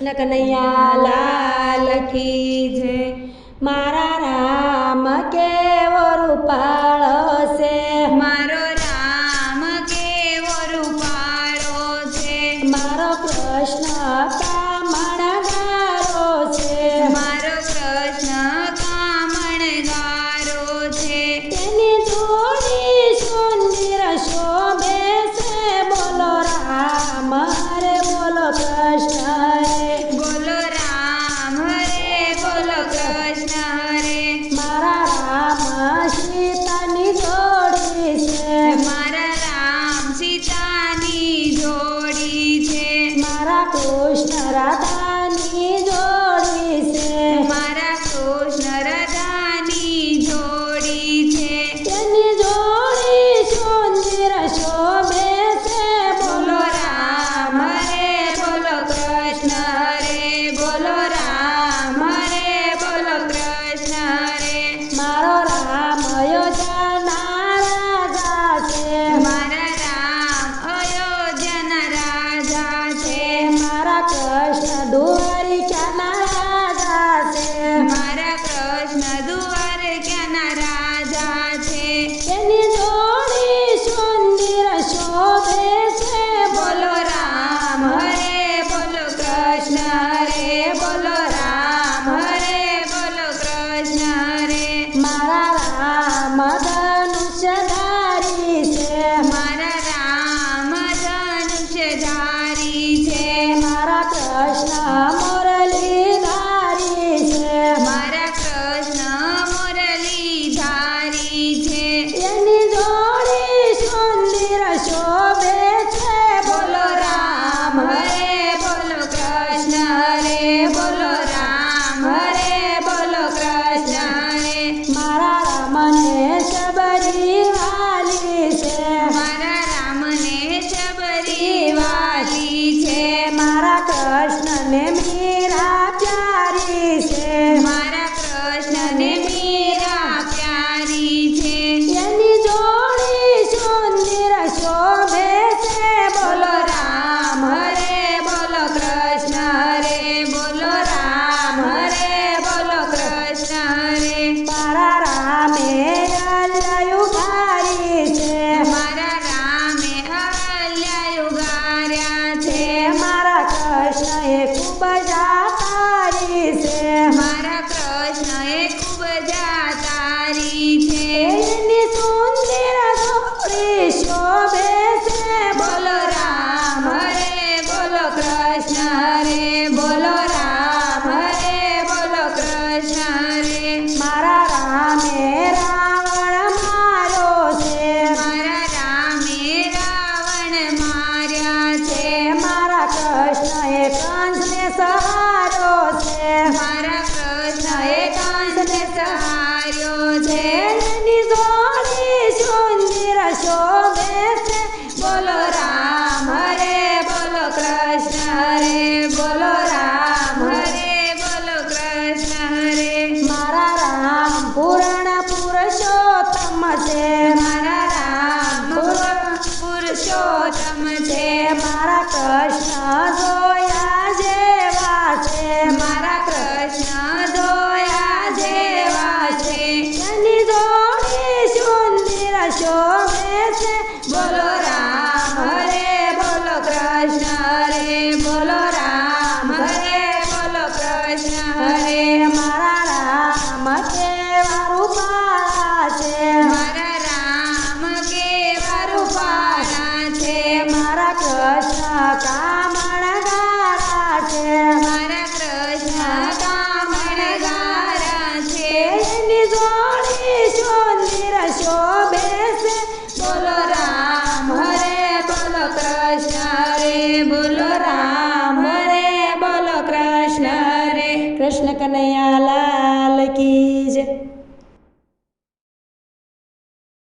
કનૈયા લાલ કી જય। મારા રામ કેવો રૂપાળો છે, મારો રામ કેવો રૂપાળો છે, મારો કૃષ્ણ કામણગારો છે, મારો કૃષ્ણ કામણગારો છે। તેની જોડી સુંદર શોભે છે, બોલો રામ હરે બોલો કૃષ્ણ હરે। બોલો રામ હરે બોલો કૃષ્ણ હરે। મારા રામ સીતાની જોડી છે, મારા રામ સીતાની જોડી છે, મારા કૃષ્ણ રાધાની જોડી છે, મારા કૃષ્ણ રાધાની જોડી છે। તેની જોડી સુંદર શોભે છે, બોલો રામ હરે બોલો કૃષ્ણ હરે। બોલો રામ હરે બોલો કૃષ્ણ હરે। મારો રામ અયોધ્યાના રાજા છે, મારા રામ અયોધ્યાના રાજા છે, મારા કૃષ્ણ દ્વારિકાના રાજા છે, મારા કૃષ્ણ દ્વારકાના રાજા છે। તેની જોડી સુંદર શોભે છે, બોલો રામ હરે બોલો કૃષ્ણ હરે। બોલો રામ હરે બોલો કૃષ્ણ હરે। મારા રામ ધનુષધારી છે, મારા રામ ધનુષધારી છે, મારા કૃષ્ણ મુરલીધારી છે, મારા કૃષ્ણ મુરલીધારી છે। એની જોડી સુંદર શોભે છે, બોલો રામ હરે બોલો કૃષ્ણ હરે। બોલો રામ હરે બોલો કૃષ્ણ હરે। મારા રામને શબરી વાલી છે, મારા રામને શબરી વાલી છે, મારા કૃષ્ણને મીરા પ્યારી છે, મારા કૃષ્ણને મીરા પ્યારી છે। એની જોડી સુંદર શોભે છે, બોલો રામ હરે બોલો કૃષ્ણ હરે। બોલો રામ હરે બોલો કૃષ્ણ હરે। મારા રામે અલયુગારી છે, મારા રામે અહલ્યા ઉગાર્યા છે, મારા કૃષ્ણ એ ખૂબ જાતારી છે, મારા કૃષ્ણ એ ખૂબ જાતારી છે। એની સુંદર જોડી શોભે છે, બોલો રામ હરે બોલો કૃષ્ણ હરે। બોલો રામ હરે બોલો કૃષ્ણ હરે। મારા રામે રાવણ માર્યો છે, મારા રામે રાવણ માર્યા છે, મારા કૃષ્ણ એ કંસને સહારો છે, મારા કૃષ્ણ એ કંસને સહાર્યો છે। એની જોડી સુંદર શોભે છે, બોલો રામ હરે બોલો કૃષ્ણ હરે। બોલો રામ હરે બોલો કૃષ્ણ હરે। મારા રામ પૂર્ણ પુરુષોત્તમ છે, મારા રામ પુરુષોત્તમ છે, મારા કૃષ્ણ જોયા જેવા છે, મારા કૃષ્ણ જોયા જેવા છે। એની જોડી સુંદર શોભે છે, બોલો રામ હરે બોલો કૃષ્ણ હરે। બોલો રામ હરે બોલો કૃષ્ણ હરે। મારા રામ કેવા રૂપાળા છે, મારા રામ કેવા રૂપાળા છે, મારા કૃષ્ણ કામણગારા છે, મારા કૃષ્ણ કામણગારા છે। એની જોડી સુંદર શોભે છે, બોલો રામ હરે બોલો કૃષ્ણ હરે। બોલો રામ હરે બોલો કૃષ્ણ હરે। કૃષ્ણ કનૈયા